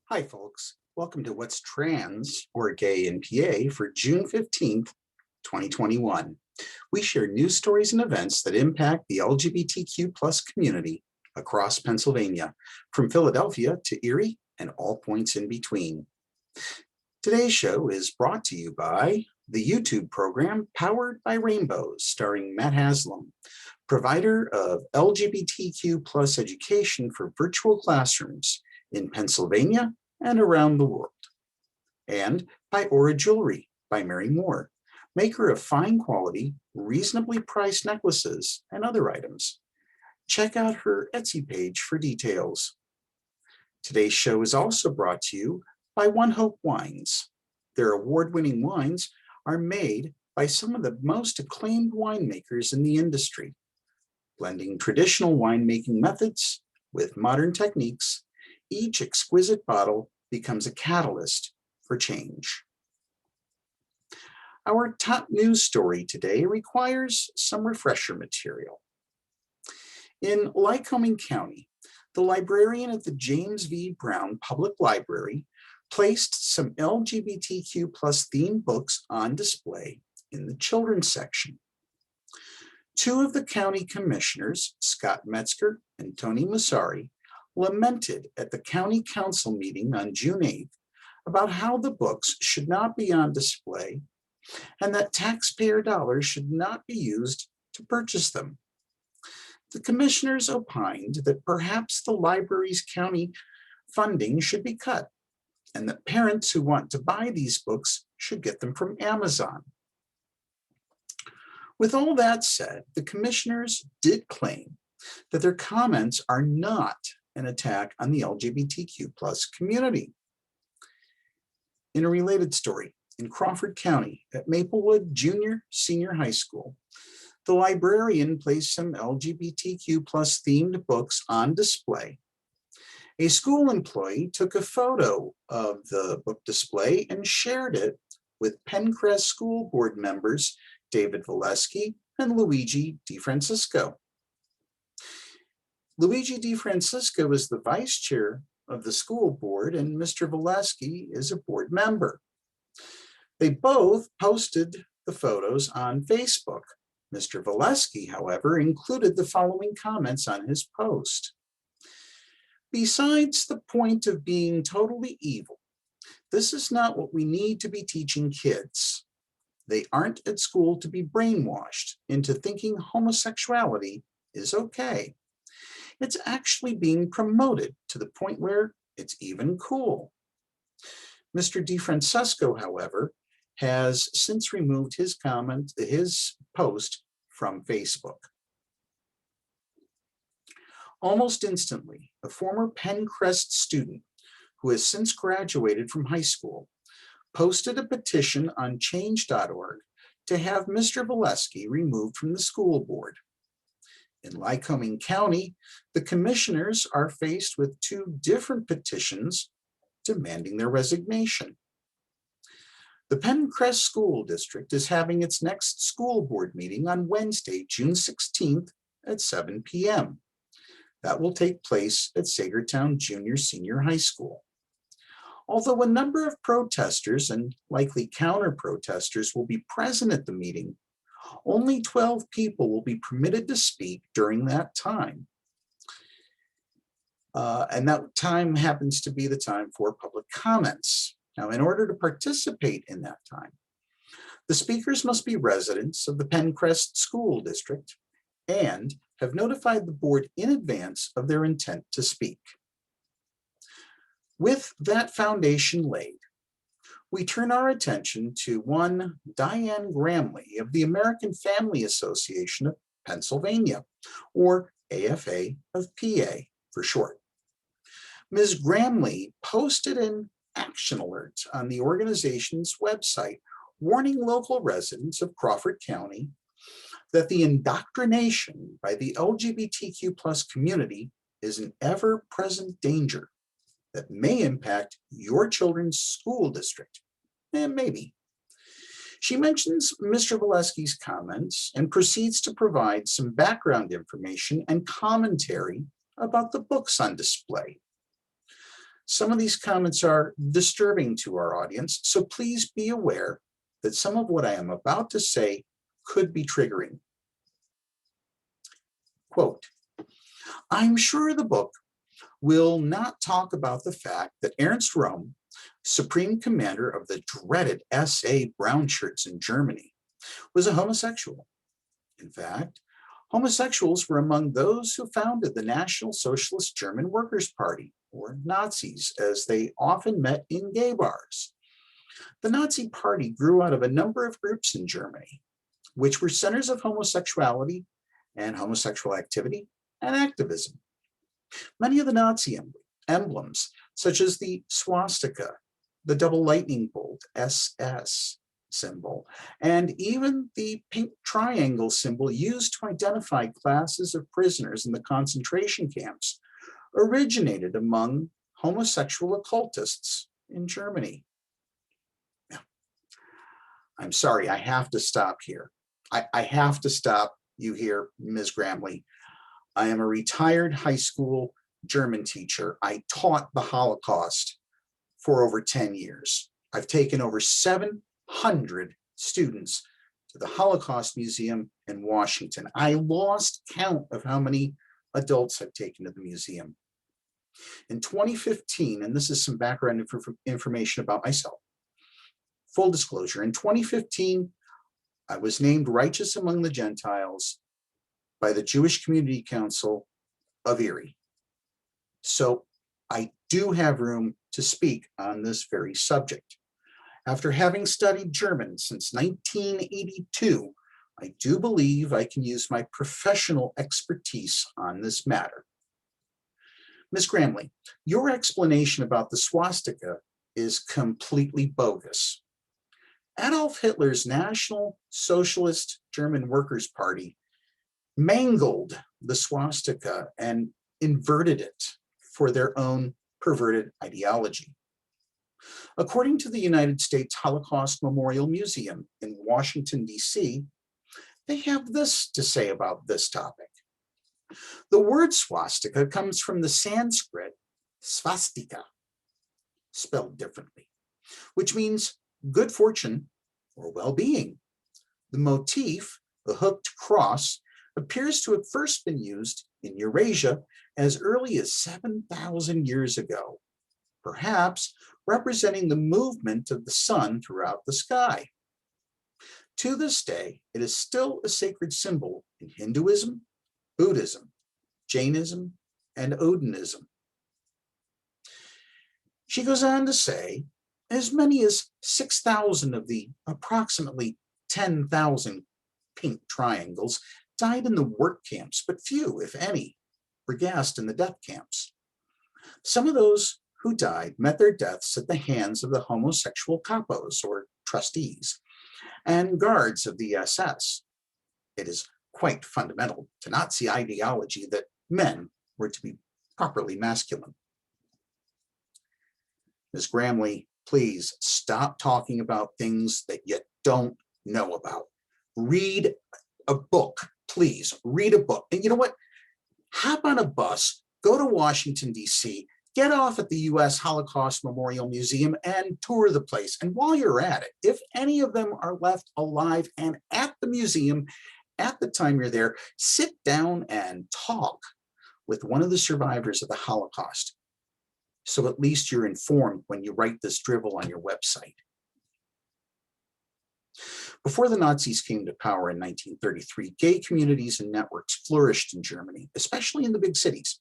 Hi, folks. Welcome to What's Trans or Gay in PA for June 15th, 2021. We share news stories and events that impact the LGBTQ plus community across Pennsylvania, from Philadelphia to Erie and all points in between. Today's show is brought to you by the YouTube program Powered by Rainbows, starring Matt Haslam, provider of LGBTQ plus education for virtual classrooms in Pennsylvania and around the world. And by Aura Jewelry by Mary Moore, maker of fine quality, reasonably priced necklaces and other items. Check out her Etsy page for details. Today's show is also brought to you by One Hope Wines. Their award-winning wines are made by some of the most acclaimed winemakers in the industry, blending traditional winemaking methods with modern techniques. Each exquisite bottle becomes a catalyst for change. Our top news story today requires some refresher material. In Lycoming County, the librarian at the James V. Brown Public Library placed some LGBTQ plus themed books on display in the children's section. Two of the county commissioners, Scott Metzger and Tony Musari, lamented at the county council meeting on June 8th about how the books should not be on display and that taxpayer dollars should not be used to purchase them. The commissioners opined that perhaps the library's county funding should be cut and that parents who want to buy these books should get them from Amazon. With all that said, the commissioners did claim that their comments are not an attack on the LGBTQ plus community. In a related story, in Crawford County at Maplewood Junior Senior High School, the librarian placed some LGBTQ plus themed books on display. A school employee took a photo of the book display and shared it with Penncrest School Board members David Valesky and Luigi DiFrancisco. Luigi DiFrancisco is the vice chair of the school board, and Mr. Valesky is a board member. They both posted the photos on Facebook. Mr. Valesky, however, included the following comments on his post. Besides the point of being totally evil, this is not what we need to be teaching kids. They aren't at school to be brainwashed into thinking homosexuality is okay. It's actually being promoted to the point where it's even cool. Mr. DiFrancisco, however, has since removed his post from Facebook. Almost instantly, a former Penncrest student who has since graduated from high school posted a petition on change.org to have Mr. Valesky removed from the school board. In Lycoming County, the commissioners are faced with two different petitions demanding their resignation. The Penncrest School District is having its next school board meeting on Wednesday, June 16th at 7 p.m. That will take place at Sagertown Junior Senior High School. Although a number of protesters and likely counter-protesters will be present at the meeting, only 12 people will be permitted to speak during that time. And that time happens to be the time for public comments. Now, in order to participate in that time, the speakers must be residents of the Penncrest School District and have notified the board in advance of their intent to speak. With that foundation laid, we turn our attention to one Diane Gramley of the American Family Association of Pennsylvania, or AFA of PA for short. Ms. Gramley posted an action alert on the organization's website warning local residents of Crawford County that the indoctrination by the LGBTQ plus community is an ever-present danger that may impact your children's school district, and maybe. She mentions Mr. Valesky's comments and proceeds to provide some background information and commentary about the books on display. Some of these comments are disturbing to our audience, so please be aware that some of what I am about to say could be triggering. Quote, I'm sure the book will not talk about the fact that Ernst Röhm, supreme commander of the dreaded SA brown shirts in Germany, was a homosexual. In fact, homosexuals were among those who founded the National Socialist German Workers' Party, or Nazis, as they often met in gay bars. The Nazi Party grew out of a number of groups in Germany, which were centers of homosexuality and homosexual activity and activism. Many of the Nazi emblems, such as the swastika, the double lightning bolt, SS symbol, and even the pink triangle symbol used to identify classes of prisoners in the concentration camps, originated among homosexual occultists in Germany. Now, I'm sorry, I have to stop here. I have to stop you here, Ms. Gramley. I am a retired high school German teacher. I taught the Holocaust for over 10 years. I've taken over 700 students to the Holocaust Museum in Washington. I lost count of how many adults I've taken to the museum. In 2015, and this is some background information about myself, full disclosure, in 2015, I was named Righteous Among the Gentiles by the Jewish Community Council of Erie. So I do have room to speak on this very subject. After having studied German since 1982, I do believe I can use my professional expertise on this matter. Ms. Gramley, your explanation about the swastika is completely bogus. Adolf Hitler's National Socialist German Workers' Party mangled the swastika and inverted it for their own perverted ideology. According to the United States Holocaust Memorial Museum in Washington, D.C., they have this to say about this topic. The word swastika comes from the Sanskrit svastika, spelled differently, which means good fortune or well-being. The motif, the hooked cross, appears to have first been used in Eurasia as early as 7,000 years ago, perhaps representing the movement of the sun throughout the sky. To this day, it is still a sacred symbol in Hinduism, Buddhism, Jainism, and Odinism. She goes on to say, as many as 6,000 of the approximately 10,000 pink triangles died in the work camps, but few, if any, were gassed in the death camps. Some of those who died met their deaths at the hands of the homosexual capos, or trustees, and guards of the SS. It is quite fundamental to Nazi ideology that men were to be properly masculine. Ms. Gramley, please stop talking about things that you don't know about. Read a book, please, read a book. And you know what? Hop on a bus, go to Washington, D.C., get off at the U.S. Holocaust Memorial Museum and tour the place. And while you're at it, if any of them are left alive and at the museum at the time you're there, sit down and talk with one of the survivors of the Holocaust. So at least you're informed when you write this drivel on your website. Before the Nazis came to power in 1933, gay communities and networks flourished in Germany, especially in the big cities.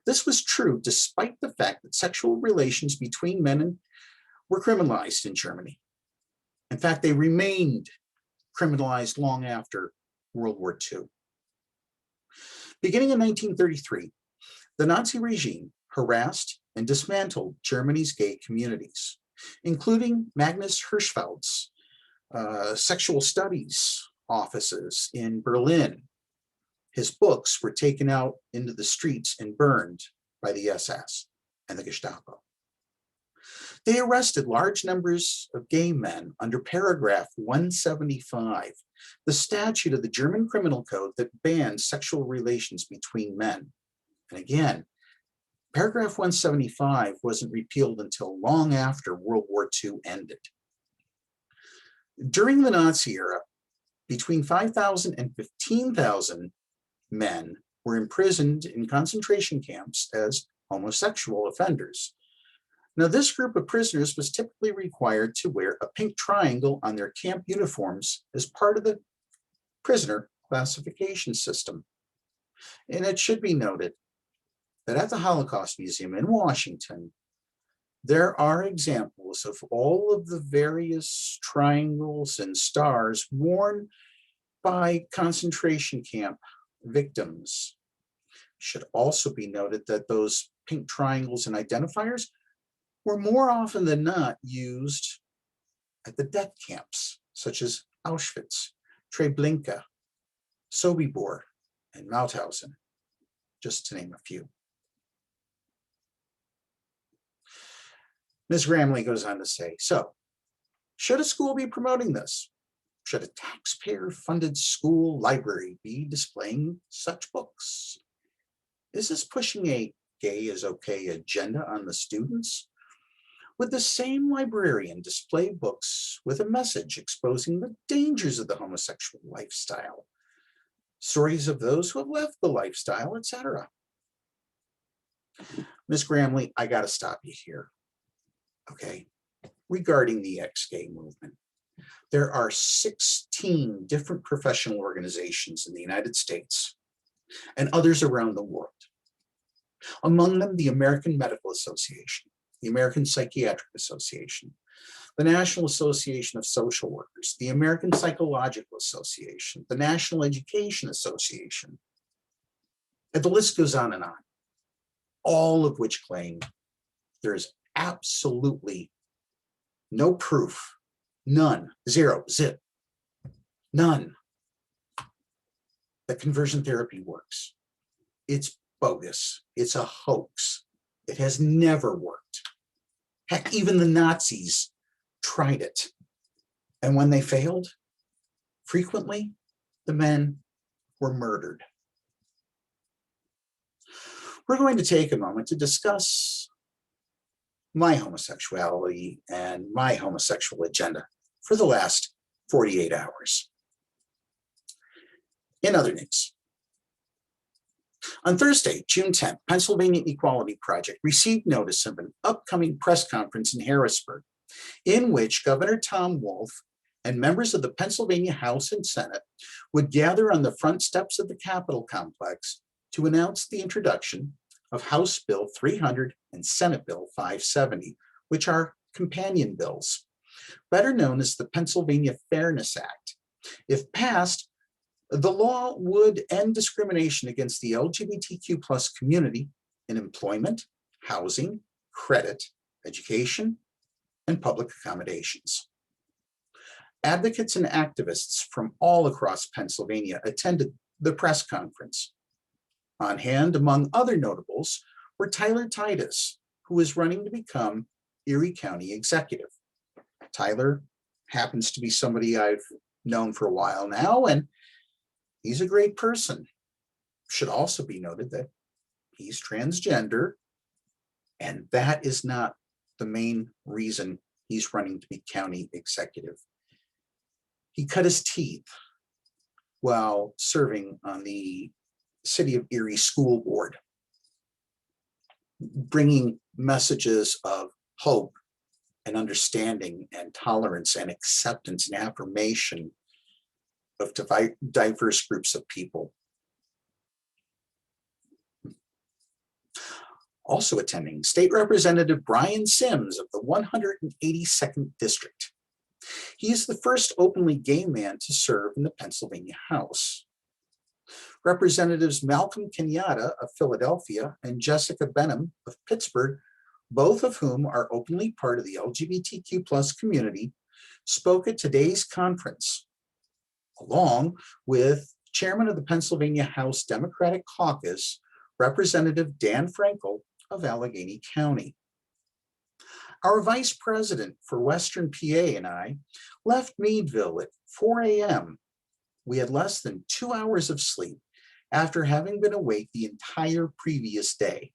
This was true despite the fact that sexual relations between men were criminalized in Germany. In fact, they remained criminalized long after World War II. Beginning in 1933, the Nazi regime harassed and dismantled Germany's gay communities, including Magnus Hirschfeld's sexual studies offices in Berlin. His books were taken out into the streets and burned by the SS and the Gestapo. They arrested large numbers of gay men under paragraph 175, the statute of the German Criminal Code that bans sexual relations between men. And again, Paragraph 175 wasn't repealed until long after World War II ended. During the Nazi era, between 5,000 and 15,000 men were imprisoned in concentration camps as homosexual offenders. Now, this group of prisoners was typically required to wear a pink triangle on their camp uniforms as part of the prisoner classification system. And it should be noted that at the Holocaust Museum in Washington, there are examples of all of the various triangles and stars worn by concentration camp victims. It should also be noted that those pink triangles and identifiers were more often than not used at the death camps, such as Auschwitz, Treblinka, Sobibor, and Mauthausen, just to name a few. Ms. Gramley goes on to say, so, should a school be promoting this? Should a taxpayer-funded school library be displaying such books? Is this pushing a gay is okay agenda on the students? Would the same librarian display books with a message exposing the dangers of the homosexual lifestyle, stories of those who have left the lifestyle, etc.? Ms. Gramley, I gotta stop you here, okay? Regarding the ex-gay movement, there are 16 different professional organizations in the United States and others around the world. Among them, the American Medical Association, the American Psychiatric Association, the National Association of Social Workers, the American Psychological Association, the National Education Association, and the list goes on and on, all of which claim there is absolutely no proof, none, zero, zip, none, that conversion therapy works. It's bogus. It's a hoax. It has never worked. Heck, even the Nazis tried it. And when they failed, frequently the men were murdered. We're going to take a moment to discuss my homosexuality and my homosexual agenda for the last 48 hours. In other news, on Thursday, June 10th, Pennsylvania Equality Project received notice of an upcoming press conference in Harrisburg, in which Governor Tom Wolf and members of the Pennsylvania House and Senate would gather on the front steps of the Capitol complex to announce the introduction of House Bill 300 and Senate Bill 570, which are companion bills, better known as the Pennsylvania Fairness Act. If passed, the law would end discrimination against the LGBTQ plus community in employment, housing, credit, education, and public accommodations. Advocates and activists from all across Pennsylvania attended the press conference. On hand, among other notables, were Tyler Titus, who is running to become Erie County Executive. Tyler happens to be somebody I've known for a while now, and he's a great person. Should also be noted that he's transgender, and that is not the main reason he's running to be county executive. He cut his teeth while serving on the City of Erie School Board, bringing messages of hope and understanding and tolerance and acceptance and affirmation of diverse groups of people. Also attending, State Representative Brian Sims of the 182nd District. He is the first openly gay man to serve in the Pennsylvania House. Representatives Malcolm Kenyatta of Philadelphia and Jessica Benham of Pittsburgh, both of whom are openly part of the LGBTQ plus community, spoke at today's conference, along with Chairman of the Pennsylvania House Democratic Caucus, Representative Dan Frankel of Allegheny County. Our Vice President for Western PA and I left Meadville at 4 a.m. We had less than 2 hours of sleep after having been awake the entire previous day.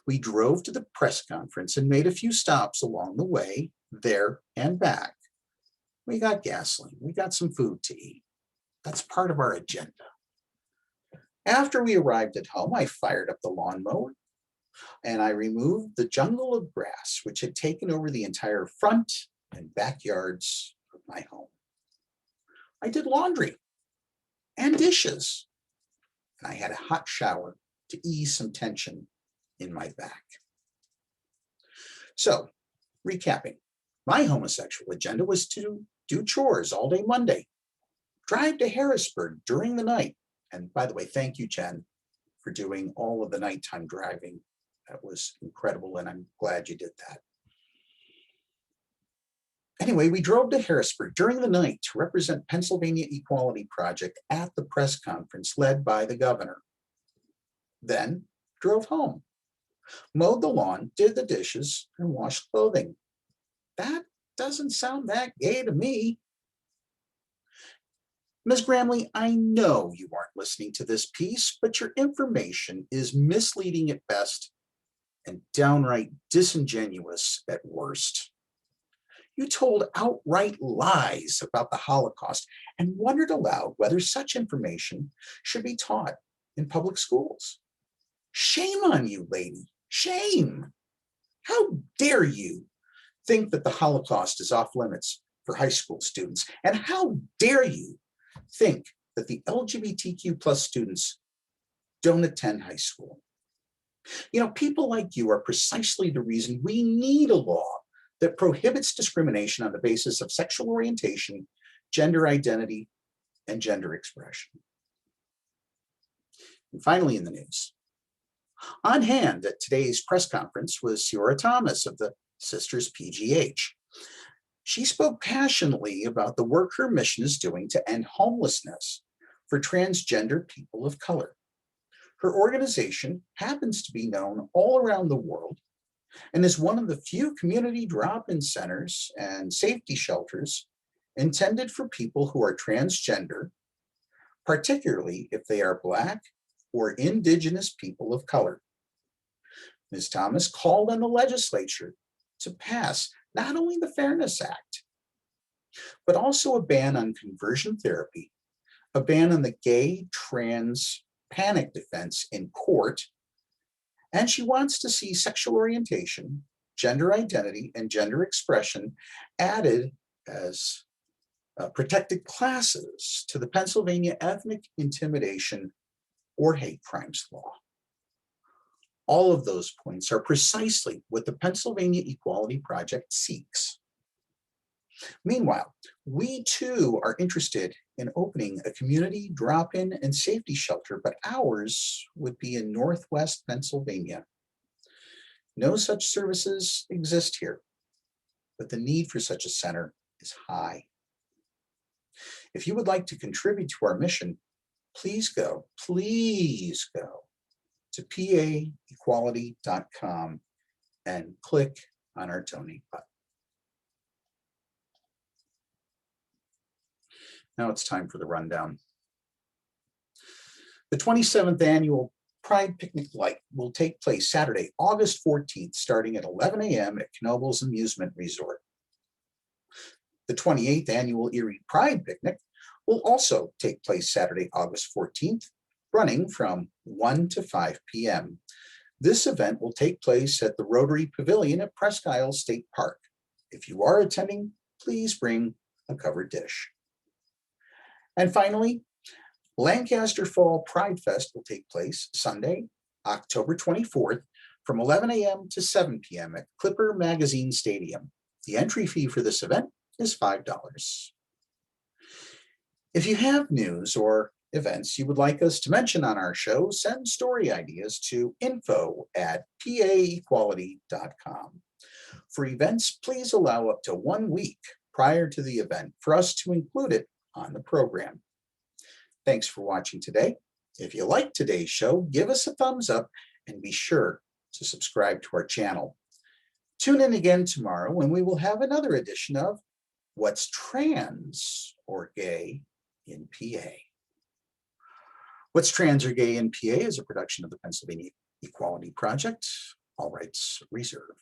We drove to the press conference and made a few stops along the way, there and back. We got gasoline, we got some food to eat. That's part of our agenda. After we arrived at home, I fired up the lawnmower and I removed the jungle of grass which had taken over the entire front and backyards of my home. I did laundry and dishes, and I had a hot shower to ease some tension in my back. So, recapping, my homosexual agenda was to do chores all day Monday, drive to Harrisburg during the night, and by the way, thank you, Jen, for doing all of the nighttime driving. That was incredible, and I'm glad you did that. Anyway, we drove to Harrisburg during the night to represent Pennsylvania Equality Project at the press conference led by the governor. Then drove home, mowed the lawn, did the dishes, and washed clothing. That doesn't sound that gay to me. Ms. Gramley, I know you aren't listening to this piece, but your information is misleading at best and downright disingenuous at worst. You told outright lies about the Holocaust and wondered aloud whether such information should be taught in public schools. Shame on you, lady, shame. How dare you think that the Holocaust is off limits for high school students? And how dare you think that the LGBTQ plus students don't attend high school? You know, people like you are precisely the reason we need a law that prohibits discrimination on the basis of sexual orientation, gender identity, and gender expression. And finally, in the news, on hand at today's press conference was Ciora Thomas of the SisTers PGH. She spoke passionately about the work her mission is doing to end homelessness for transgender people of color. Her organization happens to be known all around the world and is one of the few community drop-in centers and safety shelters intended for people who are transgender, particularly if they are Black or Indigenous people of color. Ms. Thomas called on the legislature to pass not only the Fairness Act, but also a ban on conversion therapy, a ban on the gay trans panic defense in court, and she wants to see sexual orientation, gender identity, and gender expression added as protected classes to the Pennsylvania Ethnic Intimidation or Hate Crimes Law. All of those points are precisely what the Pennsylvania Equality Project seeks. Meanwhile, we too are interested in opening a community drop-in and safety shelter, but ours would be in Northwest Pennsylvania. No such services exist here, but the need for such a center is high. If you would like to contribute to our mission, please go to paequality.com and click on our donate button. Now it's time for the rundown. The 27th annual Pride Picnic Light will take place Saturday, August 14th, starting at 11 a.m. at Knoebels Amusement Resort. The 28th annual Erie Pride Picnic will also take place Saturday, August 14th, running from 1 to 5 p.m. This event will take place at the Rotary Pavilion at Presque Isle State Park. If you are attending, please bring a covered dish. And finally, Lancaster Fall Pride Fest will take place Sunday, October 24th from 11 a.m. to 7 p.m. at Clipper Magazine Stadium. The entry fee for this event is $5. If you have news or events you would like us to mention on our show, send story ideas to info@paequality.com. For events, please allow up to 1 week prior to the event for us to include it on the program. Thanks for watching today. If you like today's show, give us a thumbs up and be sure to subscribe to our channel. Tune in again tomorrow when we will have another edition of What's Trans or Gay in PA. What's Trans or Gay in PA is a production of the Pennsylvania Equality Project, all rights reserved.